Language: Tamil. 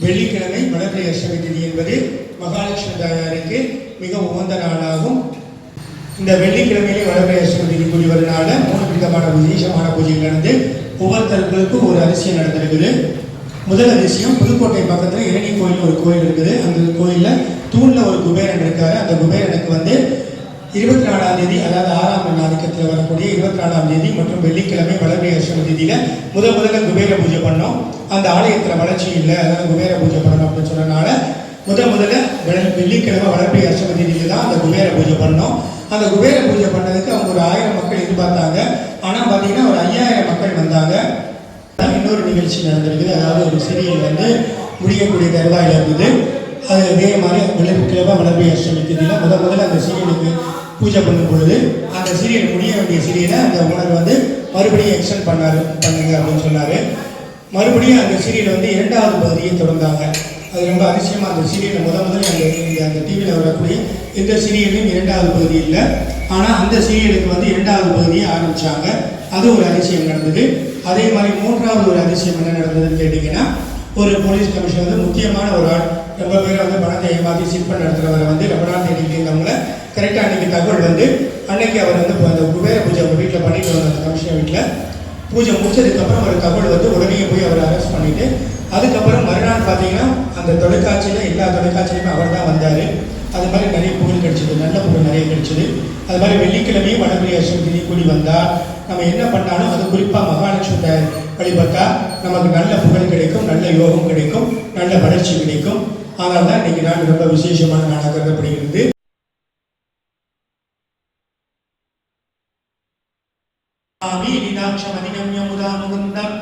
வெள்ளிக்கிழமை வளர்பிறை அஷ்டமி திதி என்பது மகாலட்சுமி தாயாருக்கு மிக உகந்த நாளாகும். இந்த வெள்ளிக்கிழமையிலே வளர்பிறை அஷ்டமி திதி கூடி வருவதனால 3 விதமான விசேஷமான பூஜைகள் நடந்து ஒவ்வொருத்தருக்கும் ஒரு அதிசயம் நடந்திருக்குது. முதல் அதிசயம், புதுக்கோட்டை பக்கத்தில் இரணி கோயில் ஒரு கோயில் இருக்குது. அந்த கோயிலில் தூணில் ஒரு குபேரன் இருக்காரு. அந்த குபேரனுக்கு 24ஆம் தேதி, அதாவது 6ஆம் நாதிக்கத்தில் வரக்கூடிய 24ஆம் தேதி மற்றும் வெள்ளிக்கிழமை வளர்பிறை அஷ்டமி திதியில் முதல்ல குபேர பூஜை பண்ணோம். அந்த ஆலயத்தில் வளர்ச்சி இல்லை, அதனால் குபேர பூஜை பண்ணணும் அப்படின்னு சொன்னதுனால முதல்ல வெள்ளிக்கிழமை வளர்பிறை அஷ்டமி திதியில் தான் அந்த குபேர பூஜை பண்ணோம். அந்த குபேர பூஜை பண்ணதுக்கு அவங்க ஒரு 1000 மக்கள் எதிர்பார்த்தாங்க. ஆனால் பார்த்தீங்கன்னா ஒரு 5000 மக்கள் வந்தாங்க. இன்னொரு நிகழ்ச்சி நடந்திருக்குது. அதாவது ஒரு சீரியல் முடியக்கூடிய தருவாயில் இருந்தது. அது அதே மாதிரி வெள்ளிக்கிழமை வளர்பிறை அஷ்டமி திதியில் முதல்ல அந்த சீரியலுக்கு பூஜை பண்ணும் பொழுது அந்த சீரியல் முடிய வேண்டிய சீரியலை அந்த ஓனர் மறுபடியும் எக்ஸ்டெண்ட் பண்ணுங்க அப்படின்னு சொன்னார். மறுபடியும் அந்த சீரியல் 2வது பகுதியை தொடர்ந்தாங்க. அது ரொம்ப அதிசயமாக அந்த சீரியல் முதல்ல அந்த டிவியில் வரக்கூடிய எந்த சீரியலும் 2வது பகுதி இல்லை. ஆனால் அந்த சீரியலுக்கு 2வது பகுதியை ஆரம்பித்தாங்க. அது ஒரு அதிசயம் நடந்தது. அதே மாதிரி 3வது ஒரு அதிசயம் என்ன நடந்ததுன்னு கேட்டிங்கன்னா, ஒரு போலீஸ் கமிஷனர் முக்கியமான ஒரு ஆள், ரொம்ப பேர் பணத்தை ஏமாற்றி சிற்பம் நடத்துகிறவரை ரொம்ப நாள் தேடிட்டு இருந்தவங்கள கரெக்டாக அன்றைக்கி தகவல் அன்னைக்கு அவர் அந்த குபேர பூஜை அவங்க வீட்டில் பண்ணிட்டு வந்த அந்த கமிஷனர் வீட்டில் பூஜை முடிச்சதுக்கப்புறம் ஒரு தகவல் உடனே போய் அவர் அரெஸ்ட் பண்ணிவிட்டு, அதுக்கப்புறம் மறுநாள் பார்த்தீங்கன்னா அந்த தொலைக்காட்சியில் எல்லா தொலைக்காட்சியிலுமே அவர் தான் வந்தார். அது மாதிரி நிறைய புகழ் கிடைச்சிது, நல்ல புகழ் நிறைய கிடைச்சிது. அது மாதிரி வெள்ளிக்கிழமையும் வளர்பிறை அஷ்டமி திதி கூடி வந்தால் நம்ம என்ன பண்ணாலும் அது குறிப்பாக மகாலட்சுமி வழிபட்டால் நமக்கு நல்ல புகழ் கிடைக்கும், நல்ல யோகம் கிடைக்கும், நல்ல வளர்ச்சி கிடைக்கும். அதனால தான் இன்றைக்கி நாள் ரொம்ப விசேஷமான நாளாக கருதப்படுகிறது. ஆமி நிதாட்சமதிகம்ய முதா முகுந்தம்